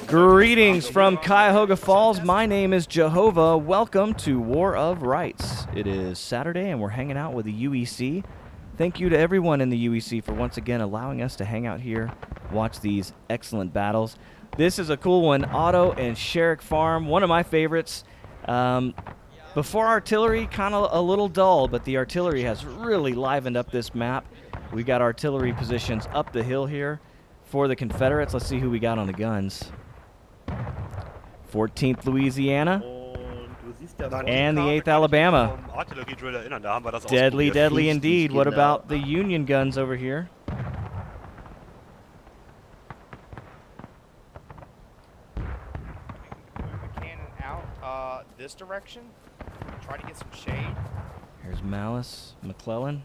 Greetings from Cuyahoga Falls. My name is Jehovah. Welcome to War of Rights. It is Saturday and we're hanging out with the UEC. Thank you to everyone in the UEC for once again allowing us to hang out here, watch these excellent battles. This is a cool one, Otto and Sherrick Farm, one of my favorites. Before artillery, kind of a little dull, but the artillery has really livened up this map. We got artillery positions up the hill here for the Confederates. Let's see who we got on the guns. 14th Louisiana and the 8th Alabama. Deadly, deadly indeed. What about the Union guns over here? Move the cannon out this direction. Try to get some shade. Here's Malice, McClellan.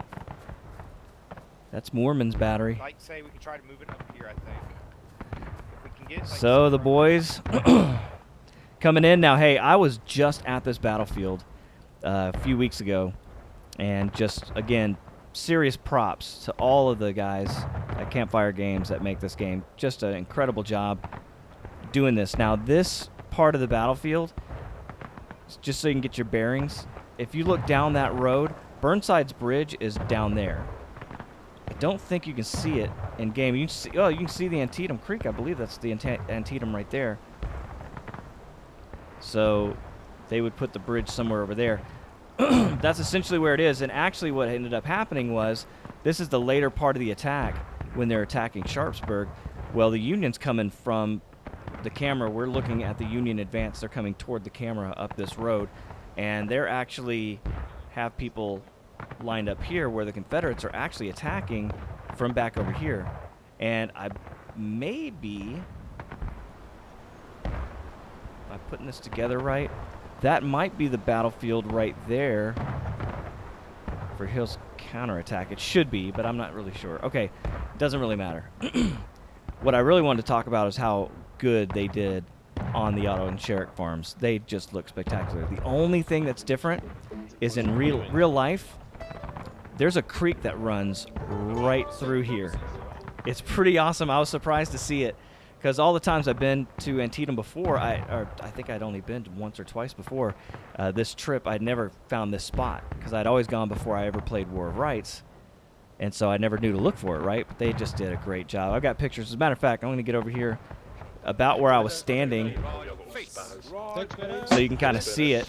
That's Moorman's battery. Like say we could try to move it up here, I think. If we can get, like, so the boys coming in now. Hey, I was just at this battlefield a few weeks ago, and just again, serious props to all of the guys at Campfire Games that make this game. Just an incredible job doing this. Now this part of the battlefield, just so you can get your bearings, if you look down that road, Burnside's bridge is down there. I don't think you can see it in game. You can see, oh, you can see the Antietam Creek. I believe that's the Antietam right there. So they would put the bridge somewhere over there. That's essentially where it is. And actually what ended up happening was, this is the later part of the attack when they're attacking Sharpsburg. Well, the Union's coming from the camera. We're looking at the Union advance. They're coming toward the camera up this road. And they're actually have people lined up here where the Confederates are actually attacking from back over here. And I maybe, by putting this together right, that might be the battlefield right there for Hill's counterattack. It should be, but I'm not really sure. Okay, doesn't really matter. What I really wanted to talk about is how good they did on the Otto and Sherrick Farms. They just look spectacular. The only thing that's different is in real life, there's a creek that runs right through here. It's pretty awesome. I was surprised to see it, because all the times I've been to Antietam before, I think I'd only been once or twice before this trip, I'd never found this spot, because I'd always gone before I ever played War of Rights, and so I never knew to look for it, right? But they just did a great job. I've got pictures. As a matter of fact, I'm going to get over here about where I was standing so you can kind of see it.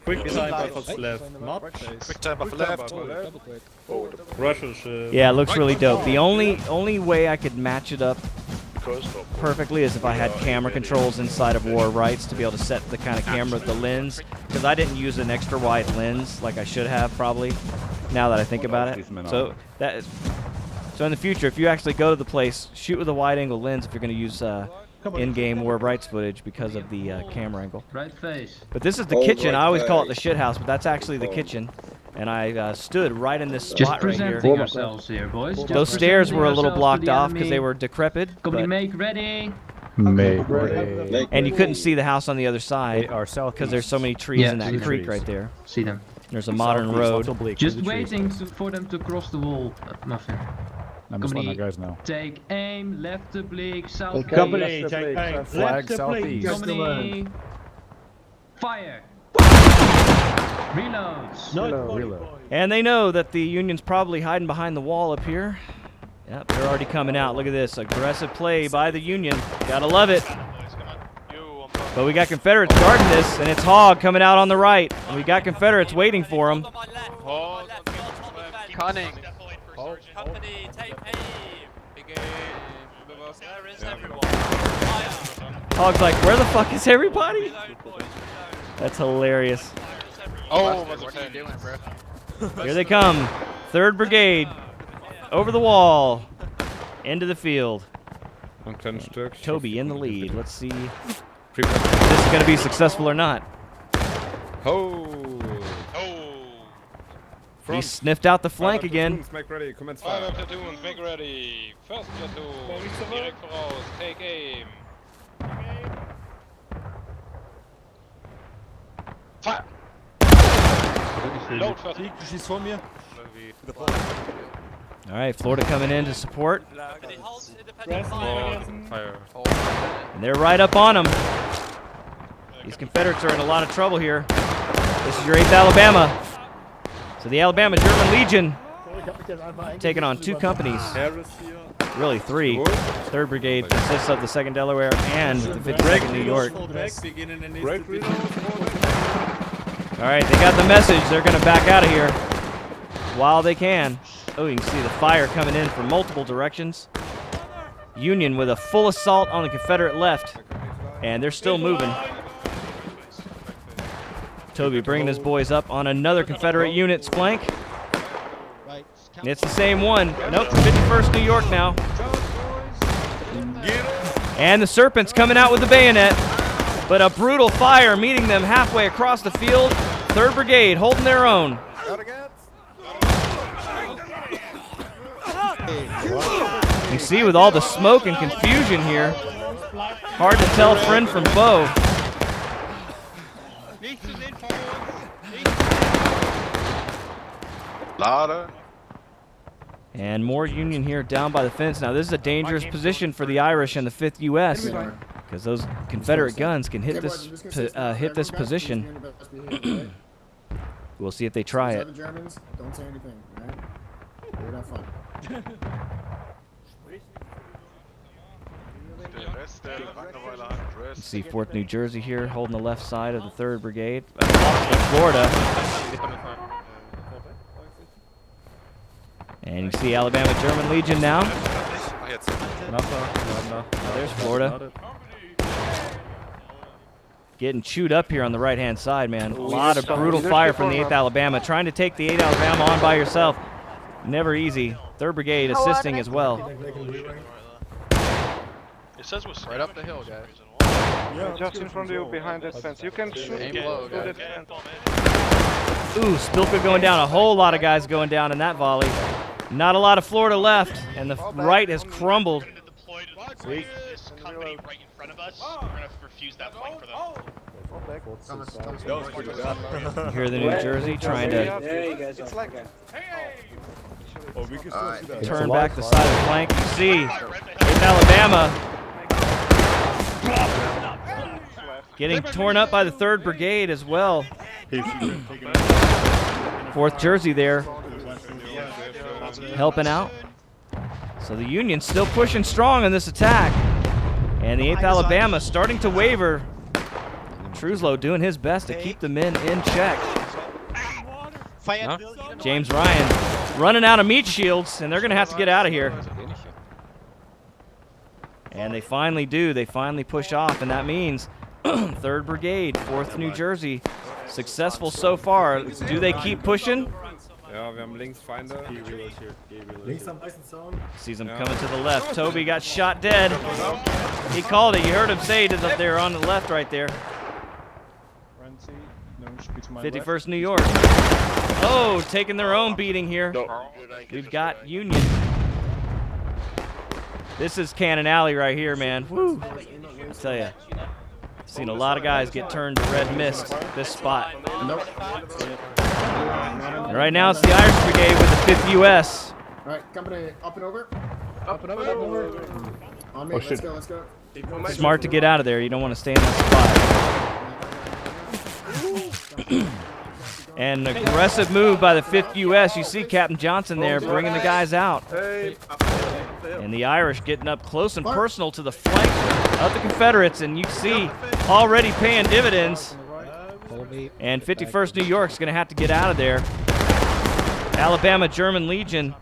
Quick time buffers left. Not quick time buffer left. Yeah, it looks really dope. The only way I could match it up perfectly is if I had camera controls inside of War of Rights to be able to set the kind of camera with the lens, because I didn't use an extra wide lens like I should have probably, now that I think about it. So in the future, if you actually go to the place, shoot with a wide angle lens if you're going to use in-game War of Rights footage because of the camera angle. Right face. But this is the kitchen. I always call it the shit house, but that's actually the kitchen. And I stood right in this spot right here. Just yourselves here, boys. Those stairs were a little blocked off because they were decrepit. Make ready. Make ready. And you couldn't see the house on the other side because there's so many trees in that creek right there. See them. There's a modern road. Just waiting for them to cross the wall. Nothing. Company, guys now. Take aim, left oblique, south. Company, take aim, flag southeast. Company, fire. Reloads. No, reload. And they know that the Union's probably hiding behind the wall up here. Yep, they're already coming out. Look at this, aggressive play by the Union. Gotta love it. But we got Confederates guarding this, and it's Hog coming out on the right. And we got Confederates waiting for him. Cunning. Company, take aim. Big aim. Where is everyone? Hog's like, where the fuck is everybody? That's hilarious. Oh, what are you doing, bro? Here they come. 3rd Brigade. Over the wall. Into the field. Toby in the lead. Let's see if this is going to be successful or not. He sniffed out the flank again. Make ready, commence fire. 5 platoons, make ready. 1st platoon, direct voraus, take aim. Fire! Load first. Sieg, du schießt vor mir. All right, Florida coming in to support. Company halt, independent fire. Fire. And they're right up on them. These Confederates are in a lot of trouble here. This is your 8th Alabama. So the Alabama German Legion taking on 2 companies. Really 3. 3rd Brigade consists of the 2nd Delaware and the 52nd New York. All right, they got the message. They're going to back out of here while they can. Oh, you can see the fire coming in from multiple directions. Union with a full assault on the Confederate left, and they're still moving. Toby bringing his boys up on another Confederate unit's flank. And it's the same one. Nope, 51st New York now. And the Serpents coming out with the bayonet, but a brutal fire meeting them halfway across the field. 3rd Brigade holding their own. You see, with all the smoke and confusion here, hard to tell friend from foe. And more Union here down by the fence. Now this is a dangerous position for the Irish and the 5th U.S. because those Confederate guns can hit this position. We'll see if they try it. Germans, don't say anything, all right? We're not fun. See 4th New Jersey here holding the left side of the 3rd Brigade. Off to Florida. And you see Alabama German Legion now. There's Florida. Getting chewed up here on the right-hand side, man. A lot of brutal fire from the 8th Alabama. Trying to take the 8th Alabama on by yourself. Never easy. 3rd Brigade assisting as well. It says we're right up the hill, guys. Yeah, just in front of you, behind that fence. You can shoot Aim low, through guys. that fence. Ooh, Spilka going down. A whole lot of guys going down in that volley. Not a lot of Florida left, and the right has crumbled. This company right in front of us. We're gonna refuse that flank for them. You hear the New Jersey trying to It's like turn back the side of the flank. You see 8th Alabama getting torn up by the 3rd Brigade as well. 4th Jersey there helping out. So the Union's still pushing strong in this attack. And the 8th Alabama starting to waver. Truslow doing his best to keep the men in check. James Ryan running out of meat shields, and they're going to have to get out of here. And they finally do. They finally push off, and that means 3rd Brigade, 4th New Jersey, successful so far. Do they keep pushing? Ja, wir haben links Feinde. Sees them coming to the left. Toby got shot dead. He called it. You heard him say it is up there on the left right there. 51st New York. Oh, taking their own beating here. We've got Union. This is Cannon Alley right here, man. Woo. I tell you, seen a lot of guys get turned to red mist this spot. And right now it's the Irish Brigade with the 5th U.S. All right, company up and over. Up and over. On me, let's go, let's go. Smart to get out of there. You don't want to stay in that spot. And an aggressive move by the 5th U.S. You see Captain Johnson there bringing the guys out. And the Irish getting up close and personal to the flank of the Confederates. And you see already paying dividends. And 51st New York's going to have to get out of there. Alabama German Legion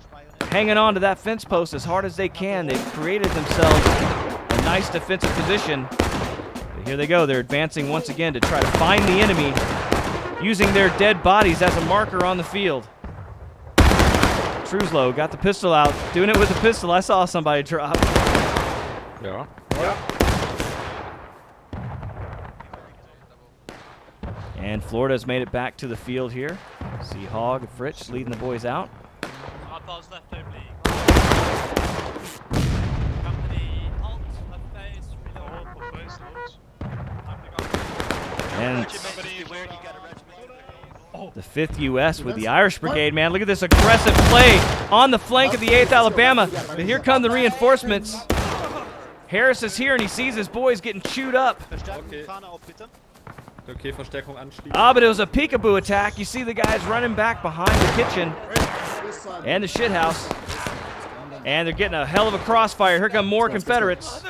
hanging on to that fence post as hard as they can. They've created themselves a nice defensive position. But here they go. They're advancing once again to try to find the enemy, using their dead bodies as a marker on the field. Truslow got the pistol out, doing it with the pistol. I saw somebody drop. Ja. And Florida's made it back to the field here. See Hogg and Fritsch leading the boys out. Outlaws left oblique. Company halt, left face, reload. And The 5th U.S. with the Irish Brigade, man. Look at this aggressive play on the flank of the 8th Alabama. But here come the reinforcements. Harris is here, and he sees his boys getting chewed up. Okay, Verstärkung anschließen. Ah, but it was a peekaboo attack. You see the guys running back behind the kitchen and the shit house. And they're getting a hell of a crossfire. Here come more Confederates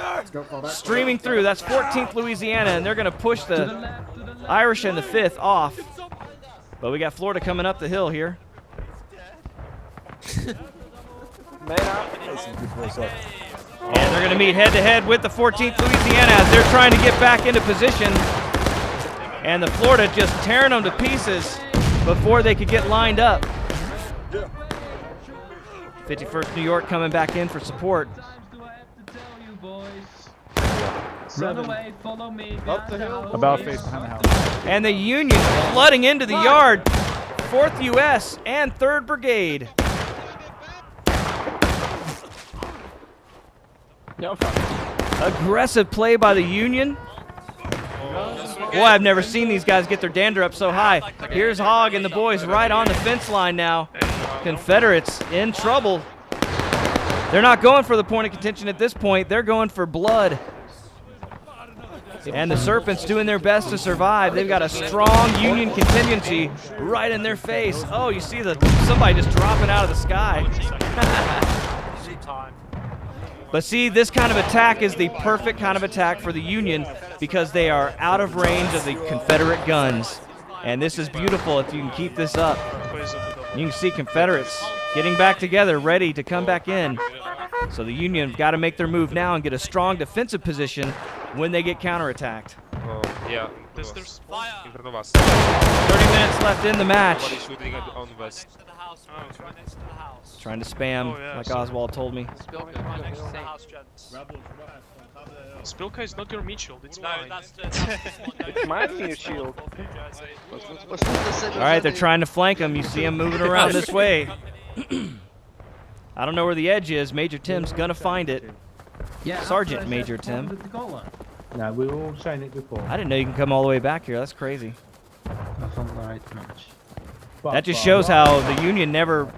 streaming through. That's 14th Louisiana, and they're going to push the Irish and the 5th off. But we got Florida coming up the hill here. And they're going to meet head-to-head with the 14th Louisiana as they're trying to get back into position. And the Florida just tearing them to pieces before they could get lined up. 51st New York coming back in for support. Run away, follow me. About face behind the house. And the Union flooding into the yard. 4th U.S. and 3rd Brigade. Aggressive play by the Union. Boy, I've never seen these guys get their dander up so high. Here's Hogg and the boys right on the fence line now. Confederates in trouble. They're not going for the point of contention at this point. They're going for blood. And the Serpents doing their best to survive. They've got a strong Union contingency right in their face. Oh, you see somebody just dropping out of the sky. But see, this kind of attack is the perfect kind of attack for the Union because they are out of range of the Confederate guns. And this is beautiful if you can keep this up. You can see Confederates getting back together, ready to come back in. So the Union have got to make their move now and get a strong defensive position when they get counterattacked. Yeah, there's fire in front of us. 30 minutes left in the match. Somebody shooting on west. Trying to spam, like Oswald told me. Spilka is not your meat shield, it's mine. It's my new shield. All right, they're trying to flank him. You see him moving around this way. I don't know where the edge is. Major Tim's going to find it. Yeah, Sergeant Major Tim. No, we were all saying it before. I didn't know you can come all the way back here. That's crazy. Right much. That just shows how the Union never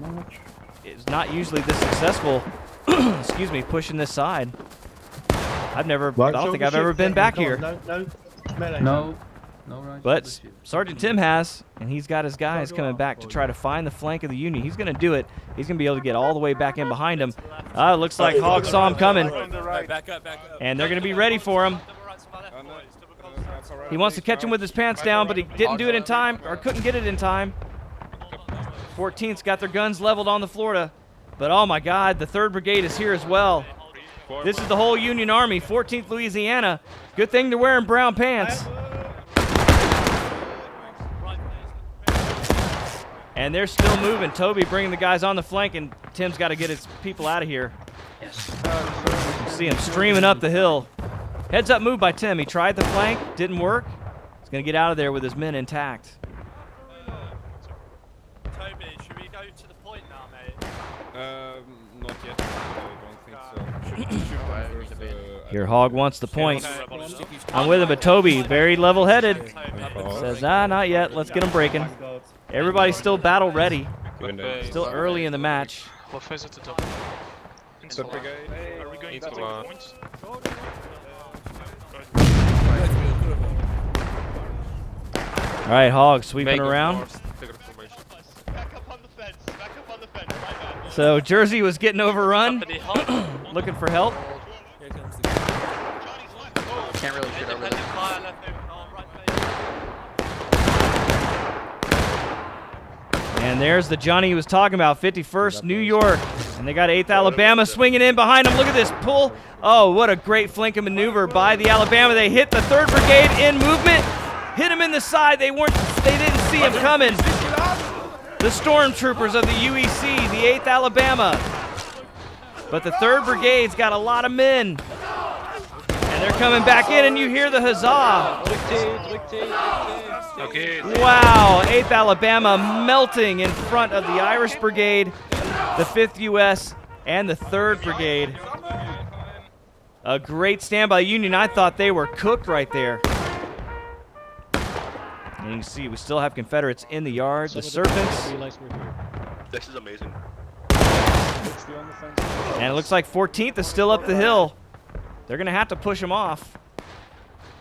is not usually this successful. Excuse me, pushing this side. I don't think I've ever been back here. No, right. But Sergeant Tim has, and he's got his guys coming back to try to find the flank of the Union. He's going to do it. He's going to be able to get all the way back in behind him. It looks like Hogg saw him coming, and they're going to be ready for him. He wants to catch him with his pants down, but he didn't do it in time, or couldn't get it in time. 14th's got their guns leveled on the Florida. But oh my God, the 3rd Brigade is here as well. This is the whole Union Army, 14th Louisiana. Good thing they're wearing brown pants. And they're still moving. Toby bringing the guys on the flank, and Tim's got to get his people out of here. You see him streaming up the hill. Heads up move by Tim. He tried the flank, didn't work. He's going to get out of there with his men intact. Toby, should we go to the point now, mate? Not yet. I don't think so. Here Hogg wants the point. I'm with him, but Toby, very level-headed, says, not yet. Let's get him breaking. Everybody's still battle ready. Still early in the match. What phase at the top? Are we going to the point? All right, Hogg sweeping around. Back up on the fence. Back up on the fence. Right now. So Jersey was getting overrun, looking for help. Can't really shoot over there. And there's the Johnny he was talking about, 51st New York. And they got 8th Alabama swinging in behind them. Look at this pull. Oh, what a great flanking maneuver by the Alabama. They hit the 3rd Brigade in movement. Hit him in the side. They didn't see him coming. The stormtroopers of the UEC, the 8th Alabama. But the 3rd Brigade's got a lot of men. And they're coming back in, and you hear the huzzah. Wow, 8th Alabama melting in front of the Irish Brigade, the 5th U.S., and the 3rd Brigade. A great stand by the Union. I thought they were cooked right there. And you can see we still have Confederates in the yard. The Serpents. This is amazing. And it looks like 14th is still up the hill. They're going to have to push them off.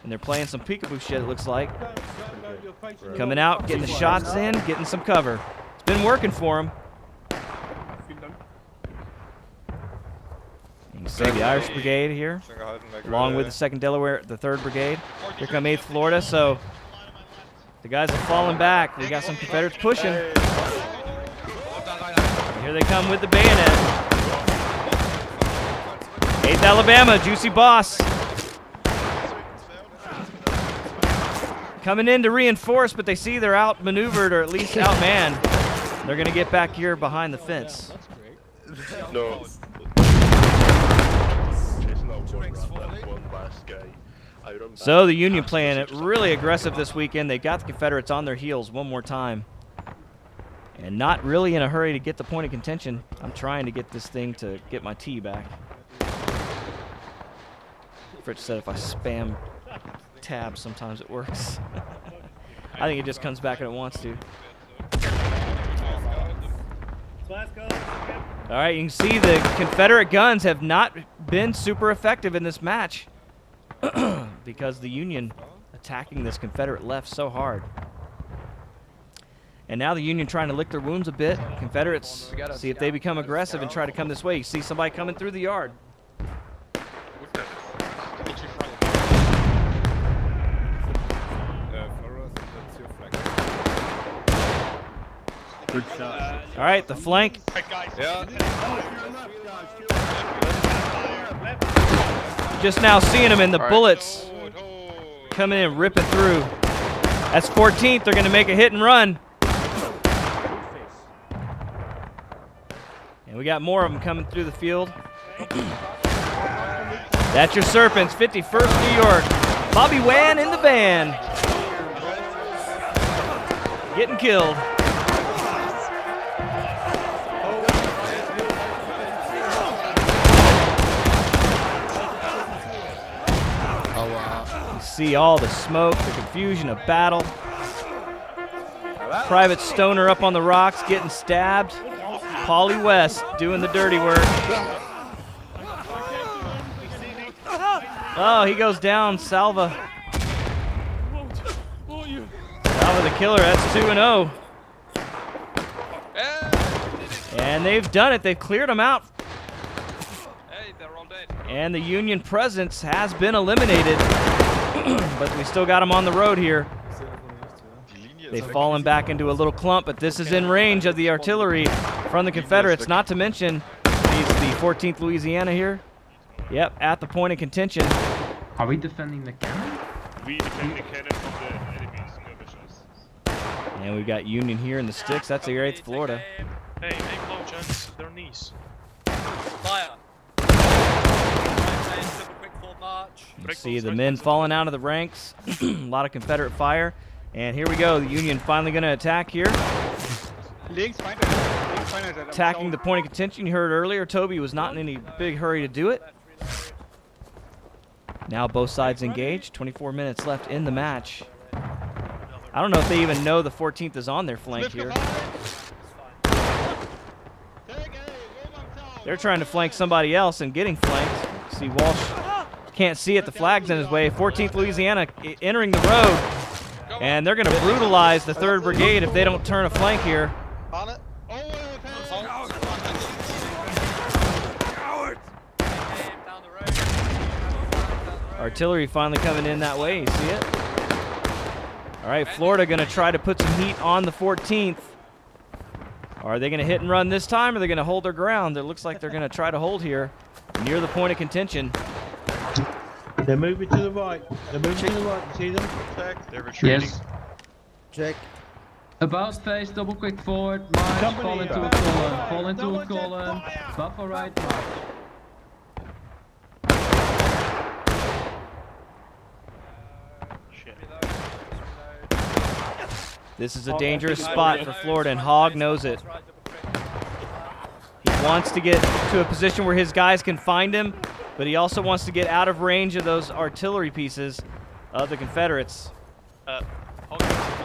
And they're playing some peekaboo shit, it looks like. Coming out, getting the shots in, getting some cover. It's been working for them. You can see the Irish Brigade here, along with the 2nd Delaware, the 3rd Brigade. Here come 8th Florida, so the guys are falling back. We got some Confederates pushing. And here they come with the bayonet. 8th Alabama, Juicy Boss. Coming in to reinforce, but they see they're outmaneuvered or at least outmanned. They're going to get back here behind the fence. No. So the Union playing it really aggressive this weekend. They got the Confederates on their heels one more time. And not really in a hurry to get the point of contention. I'm trying to get this thing to get my T back. Fritz said if I spam tab, sometimes it works. I think it just comes back when it wants to. All right, you can see the Confederate guns have not been super effective in this match because the Union attacking this Confederate left so hard. And now the Union trying to lick their wounds a bit. Confederates see if they become aggressive and try to come this way. You see somebody coming through the yard. Good shot. All right, the flank. Yeah. Just now seeing them in the bullets coming in, ripping through. That's 14th. They're going to make a hit and run. And we got more of them coming through the field. That's your Serpents, 51st New York. Bobby Wan in the van. Getting killed. See all the smoke, the confusion of battle. Private Stoner up on the rocks getting stabbed. Paulie West doing the dirty work. Oh, he goes down. Salva. Salva the killer. That's 2-0. And they've done it. They've cleared them out. And the Union presence has been eliminated. But we still got them on the road here. They've fallen back into a little clump, but this is in range of the artillery from the Confederates, not to mention the 14th Louisiana here. Yep, at the point of contention. Are we defending the cannon? We defend the cannon from the enemy's skirmishers. And we've got Union here in the sticks. That's the 8th Florida. Hey, make low chance their knees. Fire. You see the men falling out of the ranks. A lot of Confederate fire. And here we go. The Union finally going to attack here. Attacking the point of contention. You heard earlier, Toby was not in any big hurry to do it. Now both sides engaged. 24 minutes left in the match. I don't know if they even know the 14th is on their flank here. They're trying to flank somebody else and getting flanked. See Walsh can't see it. The flag's in his way. 14th Louisiana entering the road. And they're going to brutalize the 3rd Brigade if they don't turn a flank here. Artillery finally coming in that way. You see it? All right, Florida going to try to put some heat on the 14th. Are they going to hit and run this time, or are they going to hold their ground? It looks like they're going to try to hold here near the point of contention. They're moving to the right. They're moving to the right. You see them? They're retreating. Yes. Check. About face, double quick forward, march, fall into a column, fall into a column, buffer right, march. This is a dangerous spot for Florida, and Hogg knows it. He wants to get to a position where his guys can find him, but he also wants to get out of range of those artillery pieces of the Confederates.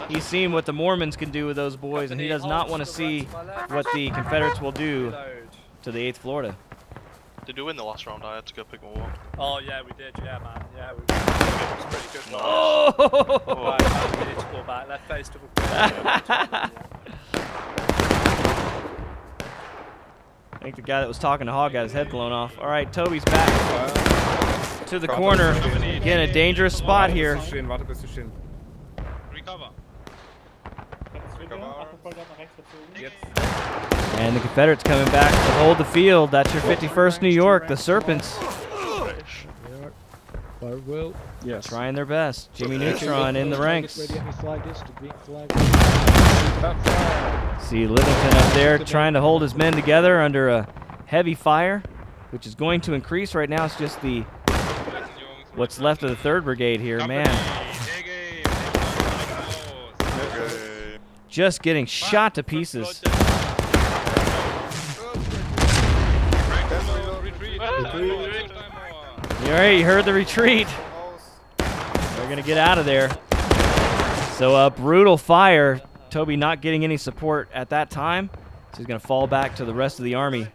He's seen what the Mormons can do with those boys, and he does not want to see what the Confederates will do to the 8th Florida. Did you win the last round? I had to go pick my walk. Oh yeah, we did. Yeah, man. Yeah, we did. It was pretty good. Oh! Right, man, we need to pull back. Left face double. I think the guy that was talking to Hog got his head blown off. All right, Toby's back to the corner. Again, a dangerous spot here. Warte bis du stehen. Recover. And the Confederates coming back to hold the field. That's your 51st New York, the Serpents. Yes. Trying their best. Jimmy Neutron in the ranks. See Livingston up there trying to hold his men together under a heavy fire, which is going to increase. Right now it's just the what's left of the 3rd Brigade here. Man, just getting shot to pieces. All right, you heard the retreat. They're going to get out of there. So a brutal fire. Toby not getting any support at that time. So he's going to fall back to the rest of the army.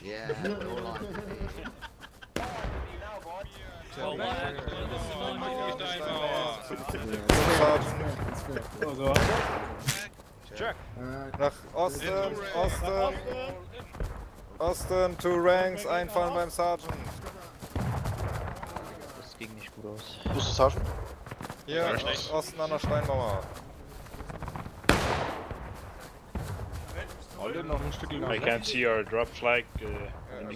Yeah. Check. Nach Osten, Osten. Osten, 2 ranks, einfallen beim Sergeant. Das ging nicht gut aus. Wo ist der Sergeant? Hier, Osten an der Steinmauer. Alle noch ein Stück I can't see our drop flag Das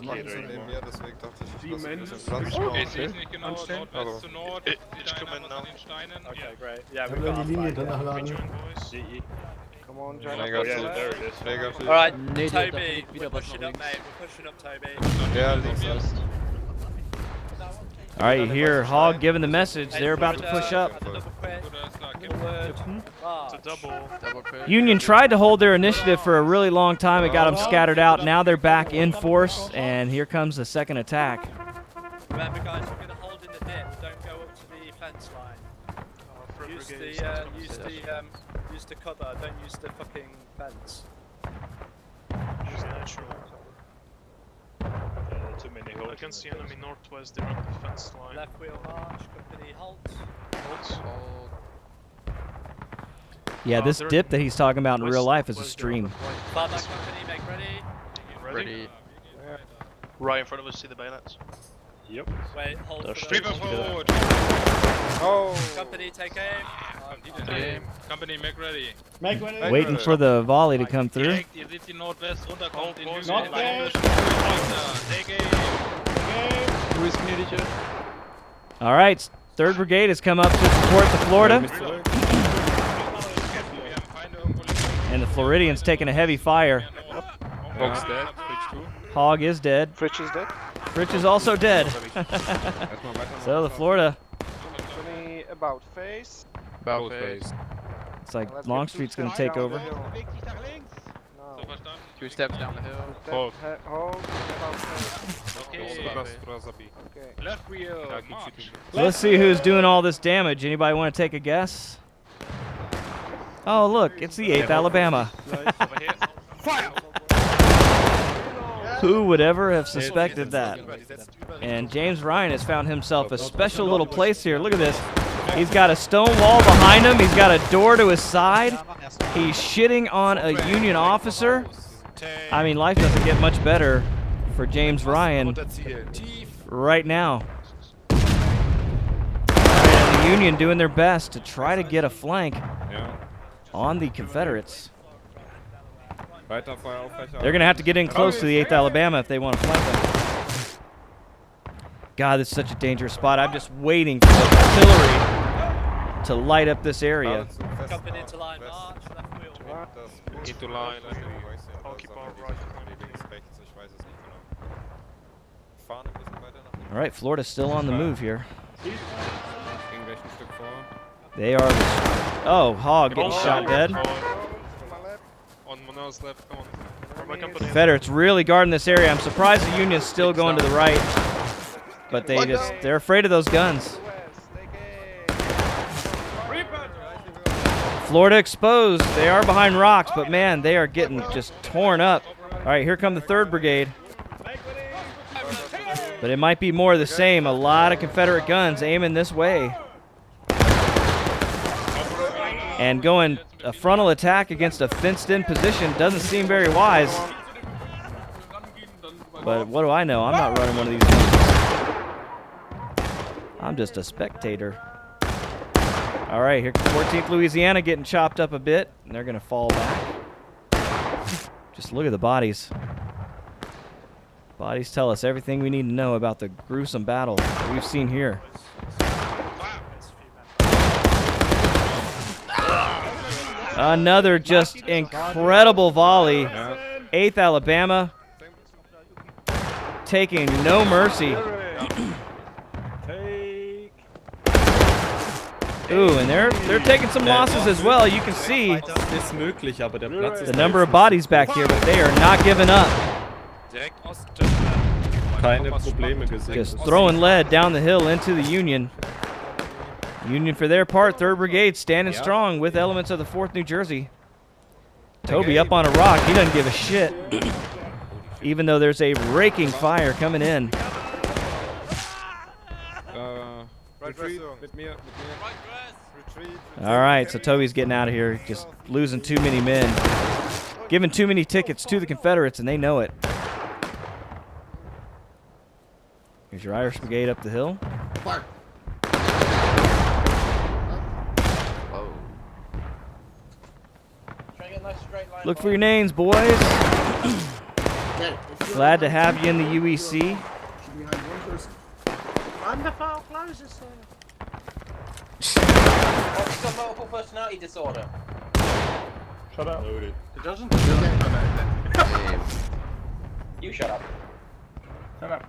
macht indicator so neben anymore. mir, deswegen dachte ich, Die lass ein Menschen bisschen Platz. Ich sehe nicht genau. Anstellen. Nordwest zu Nord. Ich komme in now. Okay, great. Yeah, we Haben wir got die Linie danach laden? Come on, John. Mega Oh, yeah, gut. there it is. Mega gut. Alright, Nee, da Toby, fliegt wieder we're was pushing nach up, links. mate. We're pushing up, Toby. Ja, links ist. All right, you hear Hog giving the message. They're about to push up. Union tried to hold their initiative for a really long time. It got them scattered out. Now they're back in force, and here comes the second attack. Remember, guys, we're going to hold in the dip. Don't go up to the fence line. Use the cover. Don't use the fucking fence. Too many holes. I can see enemy northwest. They're on the fence line. Left wheel march. Company halt. Yeah, this dip that he's talking about in real life is a stream. Far back company, make ready. Ready. Right in front of us, see the bayonets? Yep. Wait, hold for Sweeper forward! Oh! Company, take aim. Aim. Company, make ready. Waiting for the volley to come through. Ihr seht die Nordwest runterkommt in Hügel. Nordwest. Take aim. Who is gnädige? All right, 3rd Brigade has come up to support the Florida. And the Floridians taking a heavy fire. Hog's dead. Fridge 2. Hog is dead. Fridge is dead. Fritz is also dead. Erstmal weiter. So the Florida, Company about face. About face. face. it's like Longstreet's going to take over. No. 2 steps down the hill. Hold about face. Okay. Left wheel, march. So let's see who's doing all this damage. Anybody want to take a guess? Oh, look, it's the 8th Alabama. Who would ever have suspected that? And James Ryan has found himself a special little place here. Look at this. He's got a stone wall behind him. He's got a door to his side. He's shitting on a Union officer. I mean, life doesn't get much better for James Ryan right now. And the Union doing their best to try to get a flank on the Confederates. Weiter Feuer aufrechter. They're going to have to get in close to the 8th Alabama if they want to flank them. God, this is such a dangerous spot. I'm just waiting for the artillery to light up this area. Company to line, march. Left wheel. Into line. All right, Florida's still on the move here. Gegen welchen Stück vor? They are... Oh, Hog getting shot dead. On Monell's left, come on. Confederates really guarding this area. I'm surprised the Union's still going to the right. But they're afraid of those guns. Florida exposed. They are behind rocks, but man, they are getting just torn up. All right, here come the 3rd Brigade. But it might be more of the same. A lot of Confederate guns aiming this way. And going a frontal attack against a fenced-in position doesn't seem very wise. But what do I know? I'm not running one of these guns. I'm just a spectator. All right, here comes 14th Louisiana getting chopped up a bit, and they're going to fall back. Just look at the bodies. Bodies tell us everything we need to know about the gruesome battle that we've seen here. Another just incredible volley. 8th Alabama taking no mercy. Ooh, and they're taking some losses as well. You can see the number of bodies back here, but they are not giving up. Just throwing lead down the hill into the Union. Union, for their part, 3rd Brigade standing strong with elements of the 4th New Jersey. Toby up on a rock. He doesn't give a shit. Even though there's a raking fire coming in. All right, so Toby's getting out of here. Just losing too many men. Giving too many tickets to the Confederates, and they know it. Here's your Irish Brigade up the hill. Fire. Look for your names, boys. Glad to have you in the UEC. Wonderful, closes, sir. What's the multiple personality disorder? Shut up. Loaded. It doesn't. You shut up. Shut up.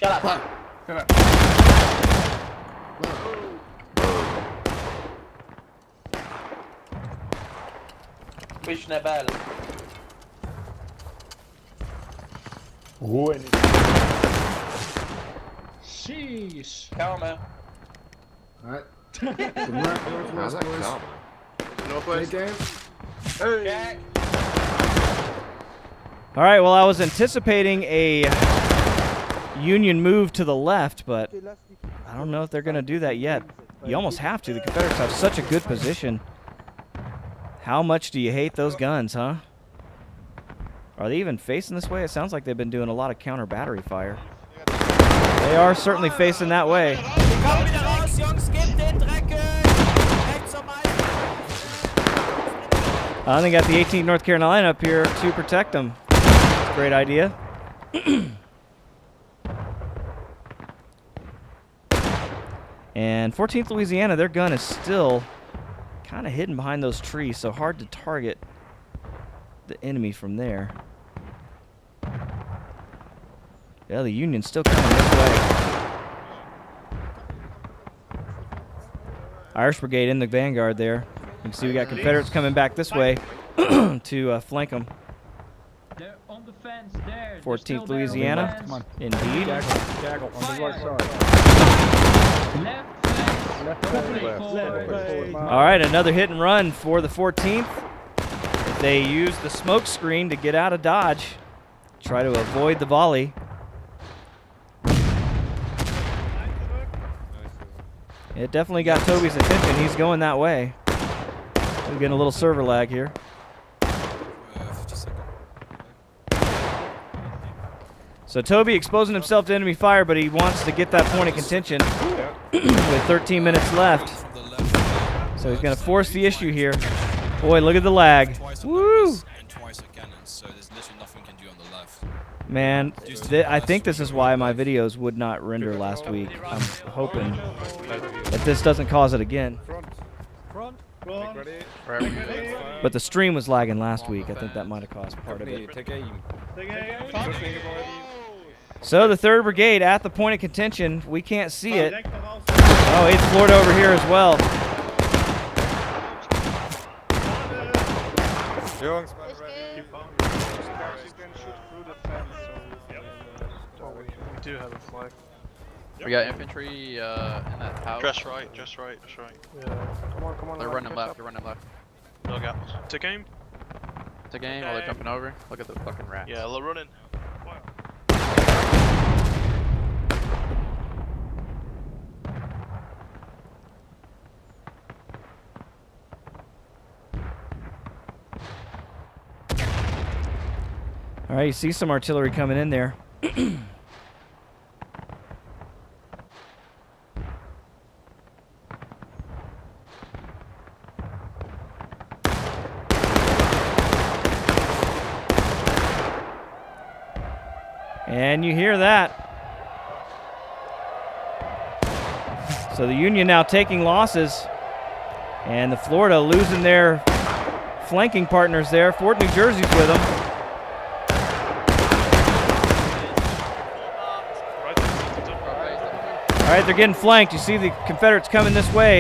Shut up. Fire. Shut up. Krishna Bell. Ruhe. Sheesh. Karma. Alright. Northwest, boys. Northwest. Hey, Dave. Jack. All right, well, I was anticipating a Union move to the left, but I don't know if they're going to do that yet. You almost have to. The Confederates have such a good position. How much do you hate those guns, huh? Are they even facing this way? It sounds like they've been doing a lot of counter battery fire. They are certainly facing that way. They got the 18th North Carolina up here to protect them. That's a great idea. And 14th Louisiana, their gun is still kind of hidden behind those trees, so hard to target the enemy from there. Yeah, the Union's still coming this way. Irish Brigade in the vanguard there. You can see we got Confederates coming back this way to flank them. They're on the fence there. 14th Louisiana. Come on. Indeed. Gaggle on the right side. Left flank. Forward. All right, another hit and run for the 14th. They use the smoke screen to get out of dodge. Try to avoid the volley. It definitely got Toby's attention. He's going that way. We're getting a little server lag here. So Toby exposing himself to enemy fire, but he wants to get that point of contention with 13 minutes left. So he's going to force the issue here. Boy, look at the lag. Woo! Man, I think this is why my videos would not render last week. I'm hoping that this doesn't cause it again. But the stream was lagging last week. I think that might have caused part of it. So the 3rd Brigade at the point of contention. We can't see it. Oh, it's Florida over here as well. We do have a flag. We got infantry in that house. Just right, just right, just right. Yeah. Come on, come on. They're running left. They're running left. Look out. Take aim. It's a game while they're jumping over. Look at the fucking rats. Yeah, they're running. All right, you see some artillery coming in there. And you hear that. So the Union now taking losses. And the Florida losing their flanking partners there. Fort New Jersey's with them. All right, they're getting flanked. You see the Confederates coming this way.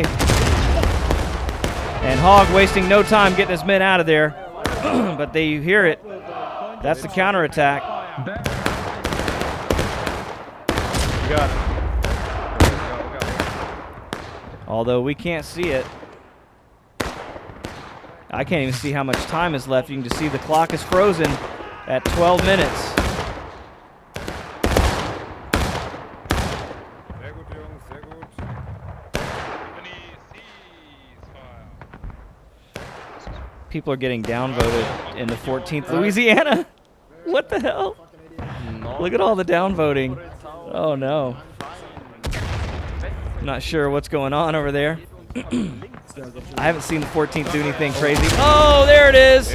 And Hogg wasting no time getting his men out of there. But you hear it. That's the counterattack. You got it. Although we can't see it. I can't even see how much time is left. You can just see the clock is frozen at 12 minutes. Sehr gut, Jungs, sehr gut. People are getting downvoted in the 14th Louisiana. What the hell? Look at all the downvoting. Oh no. Not sure what's going on over there. I haven't seen the 14th do anything crazy. Oh, there it is.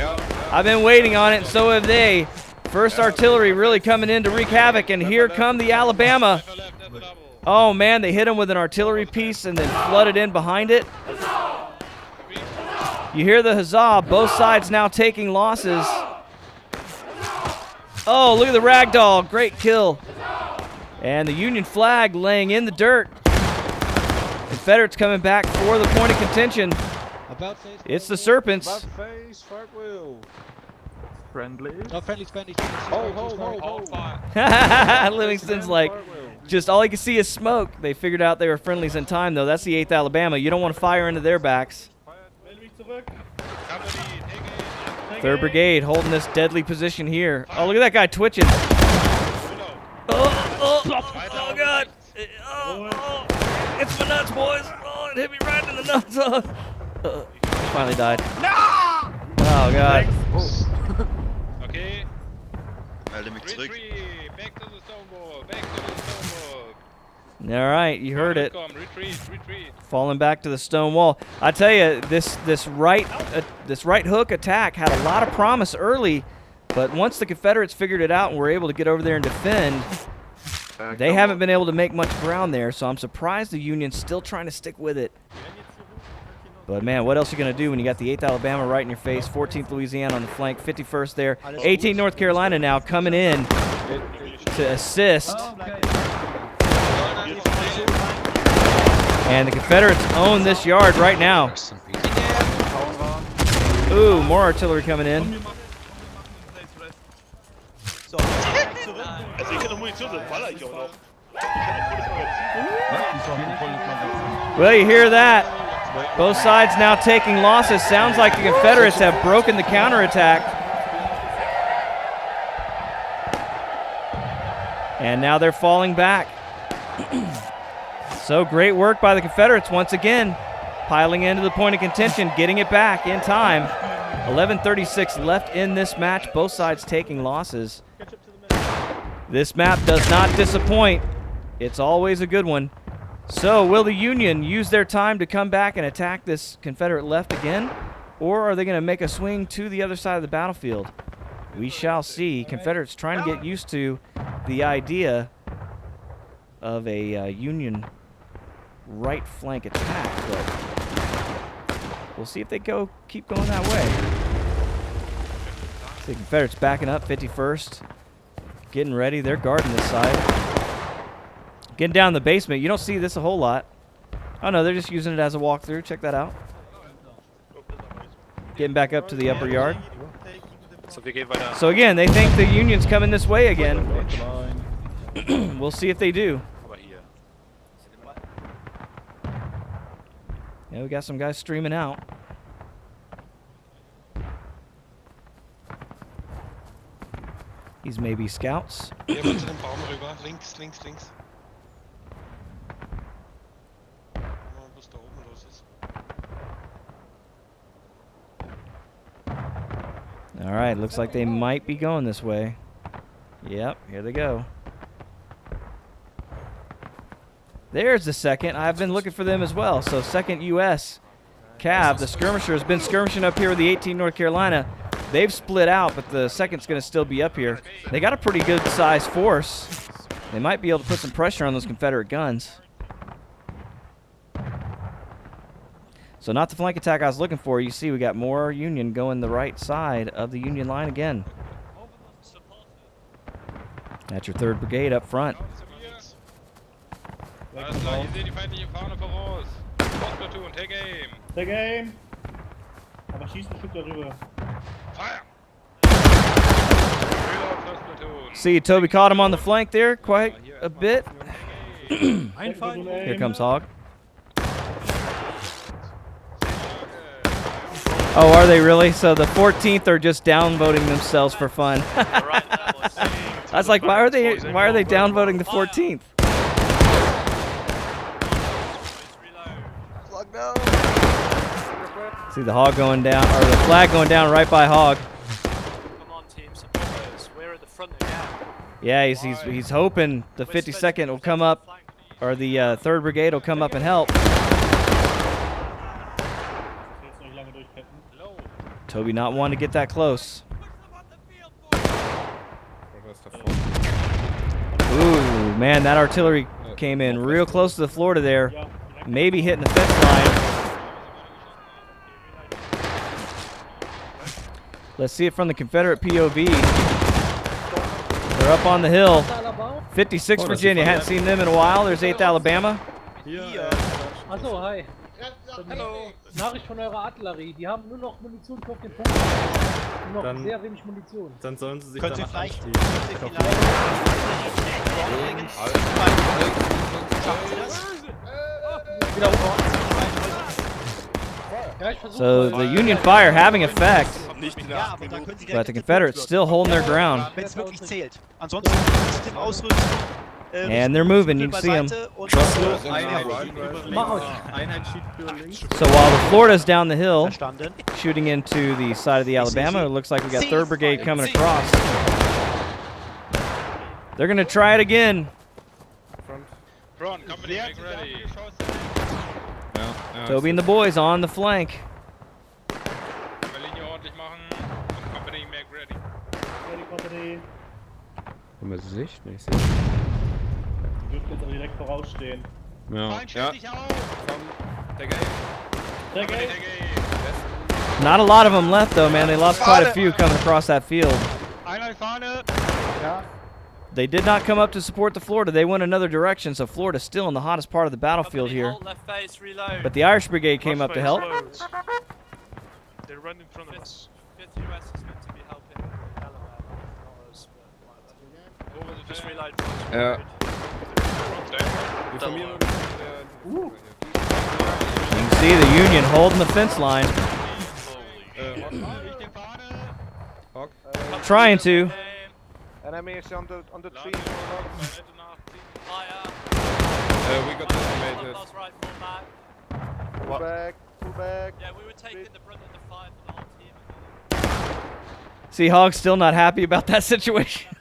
I've been waiting on it, and so have they. First artillery really coming in to wreak havoc, and here come the Alabama. Oh man, they hit them with an artillery piece and then flooded in behind it. You hear the huzzah. Both sides now taking losses. Oh, look at the ragdoll. Great kill. And the Union flag laying in the dirt. Confederates coming back for the point of contention. It's the Serpents. About face, front wheel. Friendly. Oh, friendly. Livingston's like, just all you can see is smoke. They figured out they were friendlies in time, though. That's the 8th Alabama. You don't want to fire into their backs. 3rd Brigade holding this deadly position here. Oh, look at that guy twitching. Oh, God. Oh, it's my nuts, boys. Oh, it hit me right in the nuts. Finally died. No! Oh, God. Okay. Retreat. Back to the stone wall. Back to the stone wall. All right, you heard it. Retreat. Falling back to the stone wall. I tell you, this right hook attack had a lot of promise early, but once the Confederates figured it out and were able to get over there and defend, they haven't been able to make much ground there. So I'm surprised the Union's still trying to stick with it. But man, what else are you gonna do when you got the 8th Alabama right in your face, 14th Louisiana on the flank, 51st there, 18th North Carolina now coming in to assist. And the Confederates own this yard right now. Ooh, more artillery coming in. Well, you hear that. Both sides now taking losses. Sounds like the Confederates have broken the counterattack. And now they're falling back. So great work by the Confederates once again, piling into the point of contention, getting it back in time. 11:36 left in this match, both sides taking losses. This map does not disappoint. It's always a good one. So will the Union use their time to come back and attack this Confederate left again? Or are they going to make a swing to the other side of the battlefield? We shall see. Confederates trying to get used to the idea of a Union right flank attack, but we'll see if they keep going that way. The Confederates backing up, 51st, getting ready. They're guarding this side. Getting down in the basement. You don't see this a whole lot. Oh no, they're just using it as a walkthrough. Check that out. Getting back up to the upper yard. So again, they think the Union's coming this way again. We'll see if they do. Yeah, we got some guys streaming out. These may be scouts. Hier, mal zu dem Baum rüber. Links. Mal, was da oben los ist. All right, looks like they might be going this way. Yep, here they go. There's the second. I've been looking for them as well. So second U.S. Cav, the skirmisher, has been skirmishing up here with the 18 North Carolina. They've split out, but the second's going to still be up here. They got a pretty good size force. They might be able to put some pressure on those Confederate guns. So not the flank attack I was looking for. You see we got more Union going the right side of the Union line again. That's your 3rd Brigade up front. Alles klar, hier seht die feindliche Fahne voraus. Platoon, take aim. Take aim. Aber schießt ein Stück darüber. Fire! Reload, first platoon. See, Toby caught him on the flank there quite a bit. Einfall. Here comes Hog. Oh, are they really? So the 14th are just downvoting themselves for fun. I was like, why are they downvoting the 14th? See the Hog going down, or the flag going down right by Hog. Come on, team supporters. We're at the front again. Yeah, he's hoping the 52nd will come up, or the 3rd Brigade will come up and help. Toby not wanting to get that close. Ooh, man, that artillery came in real close to the Florida there. Maybe hitting the fence line. Let's see it from the Confederate POV. They're up on the hill. 56 Virginia, hadn't seen them in a while. There's 8th Alabama. Achso, hi. Hallo. Nachricht von eurer Artillerie. Die haben nur noch Munition auf den Punkt. Nur noch sehr wenig Munition. Dann sollen sie sich Könnt ihr danach vielleicht anziehen. So the Union fire having effect, Ja, aber dann können sie but the Confederates still holding their ground. wenn es wirklich zählt. Ansonsten System ausrüsten. And they're moving, you can see them. So while the Florida's down the hill, Verstanden. shooting into the side of the Alabama, it looks like we got 3rd Brigade coming across. They're going to try it again. Front, company, make ready. Toby and the boys on the flank. Linie ordentlich machen. Und company, make ready. Haben wir Sicht? Nee, ich Die dürften jetzt aber direkt vorausstehen. Ja. Feind, stell dich auf. Komm, take aim. Take aim. Take aim. Not a lot of them left, though, man. They lost quite a few coming across that field. Einheit Fahne. They did not come up to support the Florida. They went another direction, so Florida's still in the hottest part of the battlefield here. Left face, reload. But the Irish Brigade came up to help. They're right in front of us. 5th US is meant to be helping Delaware, not us, but just reload. Ja. You can see the Union holding the fence line. Trying to. Enemy is on the tree. Fire. We got decimated. That's right, full back. Pull back. Yeah, we were taking the brunt of the fire for the whole team. See, Hog's still not happy about that situation.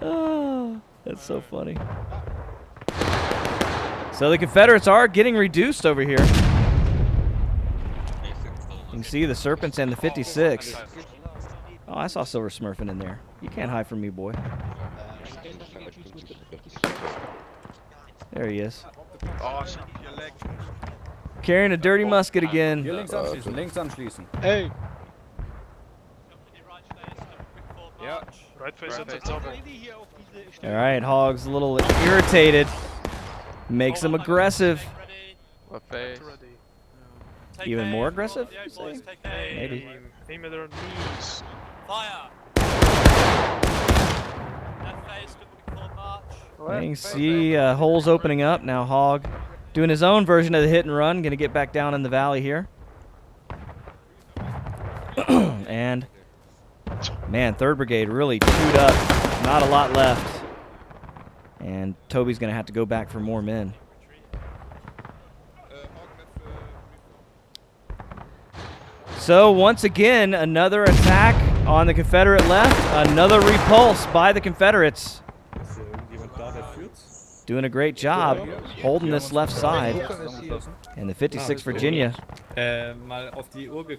Oh, that's so funny. So the Confederates are getting reduced over here. You can see the Serpents and the 56. Oh, I saw Silver Smurfing in there. You can't hide from me, boy. There he is. Carrying a dirty musket again. Links anschließen, links anschließen. Hey. Yeah. Right face at the top. All right, Hog's a little irritated. Makes him aggressive. Left face. Even more aggressive? Yeah, you boys, say? take aim. Maybe. Aim at their knees. Fire. Left face, double forward march. You can see holes opening up now. Hog doing his own version of the hit and run. Going to get back down in the valley here. And Man, 3rd Brigade really chewed up. Not a lot left. And Toby's going to have to go back for more men. So once again, another attack on the Confederate left. Another repulse by the Confederates. Doing a great job holding this left side. And the 56th Virginia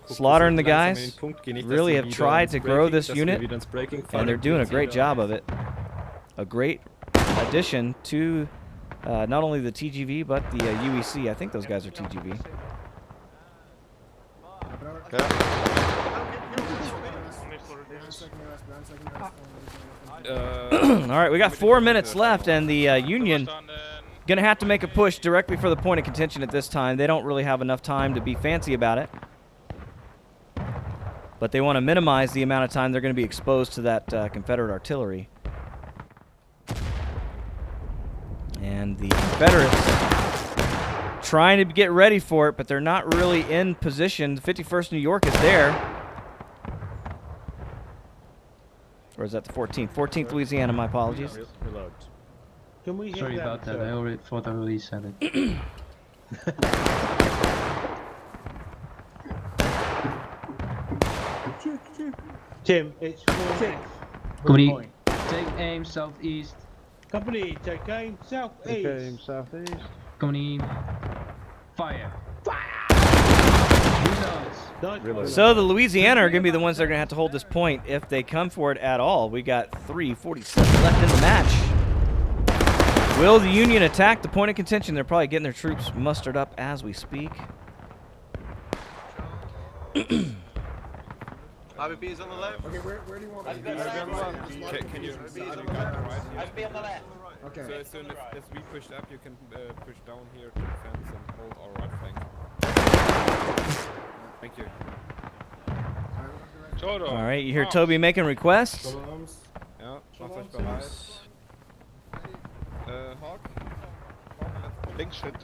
slaughtering the guys. Really have tried to grow this unit, and they're doing a great job of it. A great addition to not only the TGV, but the UEC. I think those guys are TGV. All right, we got 4 minutes left, and the Union going to have to make a push directly for the point of contention at this time. They don't really have enough time to be fancy about it. But they want to minimize the amount of time they're going to be exposed to that Confederate artillery. And the Confederates trying to get ready for it, but they're not really in position. The 51st New York is there. Or is that the 14th? 14th Louisiana, my apologies. Sorry about that, I already thought I already said it. Tim, it's 4. Company, take aim southeast. Company, take aim southeast. Company, fire. So the Louisiana are going to be the ones that are going to have to hold this point if they come for it at all. We got 3:47 left in the match. Will the Union attack the point of contention? They're probably getting their troops mustered up as we speak. IBP is on the left. Okay, where do you want me to be? Can you repeat? IBP on the left. Okay. So as soon as we push up, you can push down here to the fence and hold our right flank. Thank you. All right, you hear Toby making requests. Ja, macht euch bereit. Hawk. Linksschritt.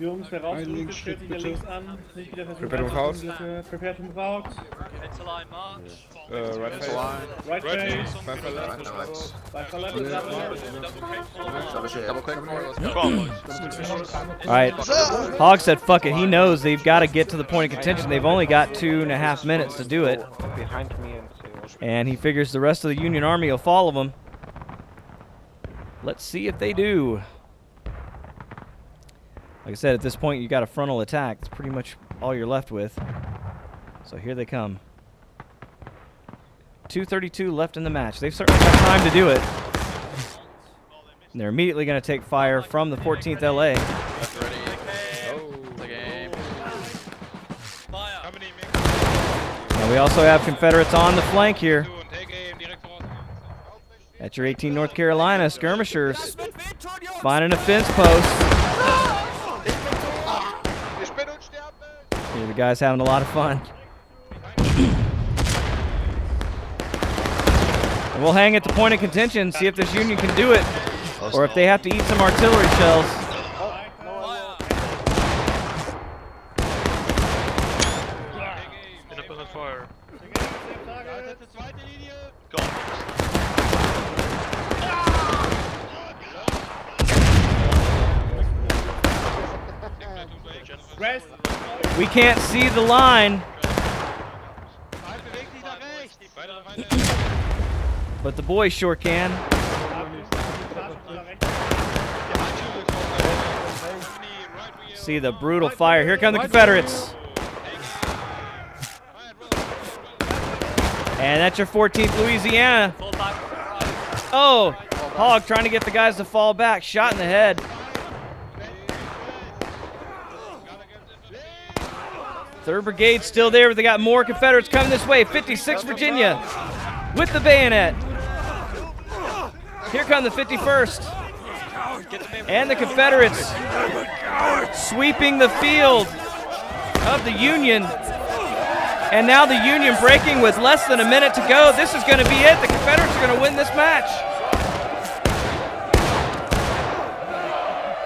Jungs, wer rausrückt, stellt sich links an. Nicht wieder versuchen. Prepare to move out. Prepare to move out. Into line march. Right face. Right face. Five for left. By for left. Double quick. All right, Hog said fuck it. He knows they've got to get to the point of contention. They've only got 2.5 minutes to do it. Behind me And he figures the rest of the Union Army will follow them. Let's see if they do. Like I said, at this point, you got a frontal attack. That's pretty much all you're left with. So here they come. 2:32 left in the match. They've certainly got time to do it. And they're immediately going to take fire from the 14th LA. And we also have Confederates on the flank here. At your 18 North Carolina skirmishers. Finding a fence post. Here the guys having a lot of fun. And we'll hang at the point of contention, see if this Union can do it, or if they have to eat some artillery shells. We can't see the line. But the boys sure can. See the brutal fire. Here come the Confederates. And that's your 14th Louisiana. Oh, Hog trying to get the guys to fall back. Shot in the head. Third Brigade still there, but they got more Confederates coming this way. 56 Virginia with the bayonet. Here come the 51st. And the Confederates sweeping the field of the Union. And now the Union breaking with less than a minute to go. This is going to be it. The Confederates are going to win this match.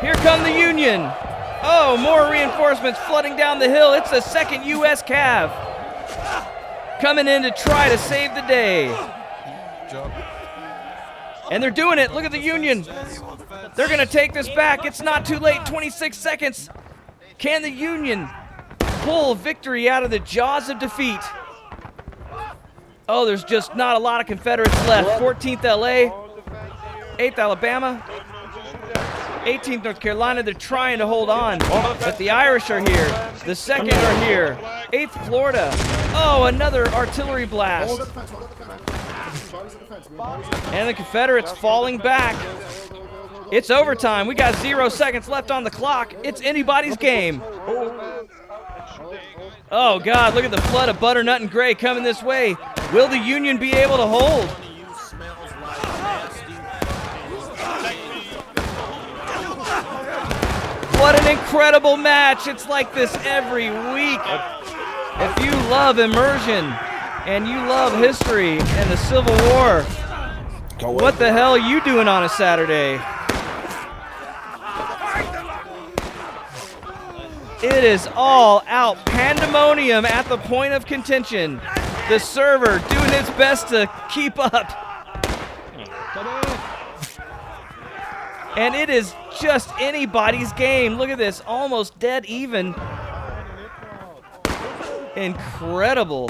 Here come the Union. Oh, more reinforcements flooding down the hill. It's the 2nd U.S. Cav. coming in to try to save the day. And they're doing it. Look at the Union. They're going to take this back. It's not too late. 26 seconds. Can the Union pull victory out of the jaws of defeat? Oh, there's just not a lot of Confederates left. 14th LA, 8th Alabama, 18th North Carolina. They're trying to hold on, but the Irish are here. The 2nd are here. 8th Florida. Oh, another artillery blast. And the Confederates falling back. It's overtime. We got 0 seconds left on the clock. It's anybody's game. Oh, God, look at the flood of butternut and gray coming this way. Will the Union be able to hold? What an incredible match. It's like this every week. If you love immersion and you love history and the Civil War, what the hell are you doing on a Saturday? It is all out pandemonium at the point of contention. The server doing its best to keep up. And it is just anybody's game. Look at this, almost dead even. Incredible.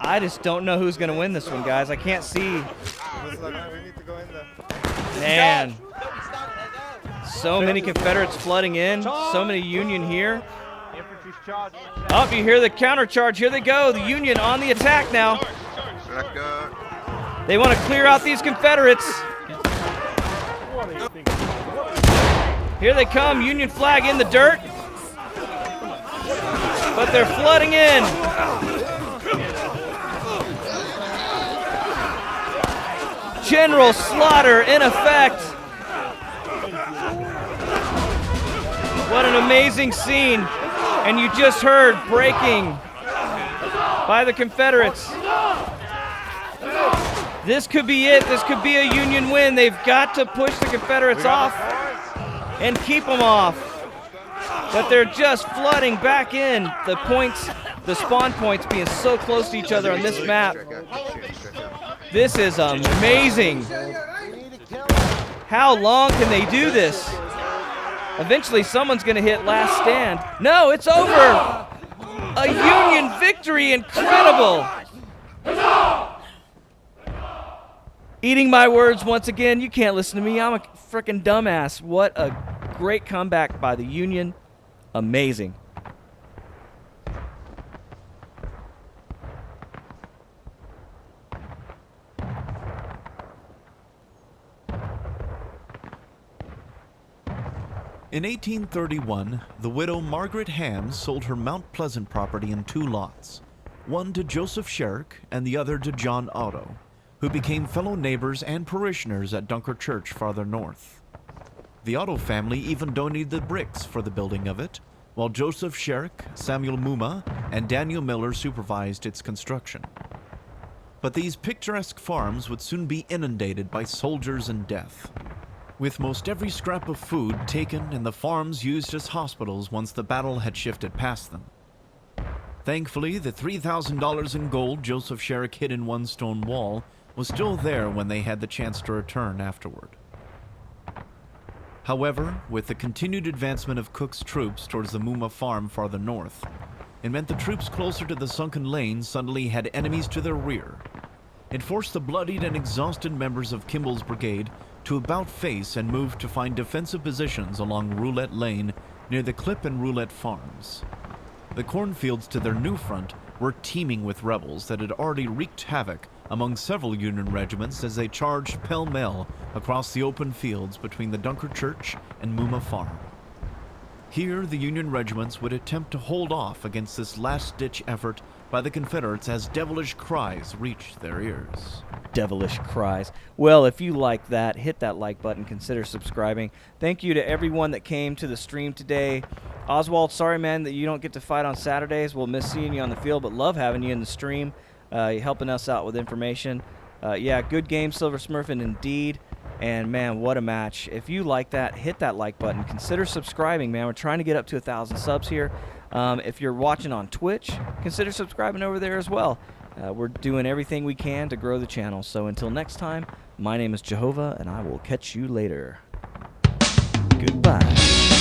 I just don't know who's going to win this one, guys. I can't see. Man. So many Confederates flooding in. So many Union here. Oh, you hear the counter charge. Here they go. The Union on the attack now. They want to clear out these Confederates. Here they come. Union flag in the dirt. But they're flooding in. General slaughter in effect. What an amazing scene. And you just heard breaking by the Confederates. This could be it. This could be a Union win. They've got to push the Confederates off and keep them off. But they're just flooding back in. The points, the spawn points being so close to each other on this map. This is amazing. How long can they do this? Eventually someone's going to hit last stand. No, it's over. A Union victory. Incredible. Eating my words once again. You can't listen to me. I'm a freaking dumbass. What a great comeback by the Union. Amazing. In 1831, the widow Margaret Hams sold her Mount Pleasant property in 2 lots, one to Joseph Sherrick and the other to John Otto, who became fellow neighbors and parishioners at Dunker Church farther north. The Otto family even donated the bricks for the building of it, while Joseph Sherrick, Samuel Muma, and Daniel Miller supervised its construction. But these picturesque farms would soon be inundated by soldiers and death, with most every scrap of food taken and the farms used as hospitals once the battle had shifted past them. Thankfully, the $3,000 in gold Joseph Sherrick hid in one stone wall was still there when they had the chance to return afterward. However, with the continued advancement of Cook's troops towards the Muma farm farther north, it meant the troops closer to the sunken lane suddenly had enemies to their rear. It forced the bloodied and exhausted members of Kimball's brigade to about face and move to find defensive positions along Roulette Lane near the Clip and Roulette farms. The cornfields to their new front were teeming with rebels that had already wreaked havoc among several Union regiments as they charged pell-mell across the open fields between the Dunker Church and Muma Farm. Here, the Union regiments would attempt to hold off against this last-ditch effort by the Confederates as devilish cries reached their ears. Devilish cries. Well, if you like that, hit that like button, consider subscribing. Thank you to everyone that came to the stream today. Oswald, sorry man that you don't get to fight on Saturdays. We'll miss seeing you on the field, but love having you in the stream, helping us out with information. Yeah, good game, Silver Smurfin, indeed. And, man, what a match. If you like that, hit that like button. Consider subscribing, man. We're trying to get up to 1,000 subs here. If you're watching on Twitch, consider subscribing over there as well. We're doing everything we can to grow the channel. So until next time, my name is Jehovah, and I will catch you later. Goodbye.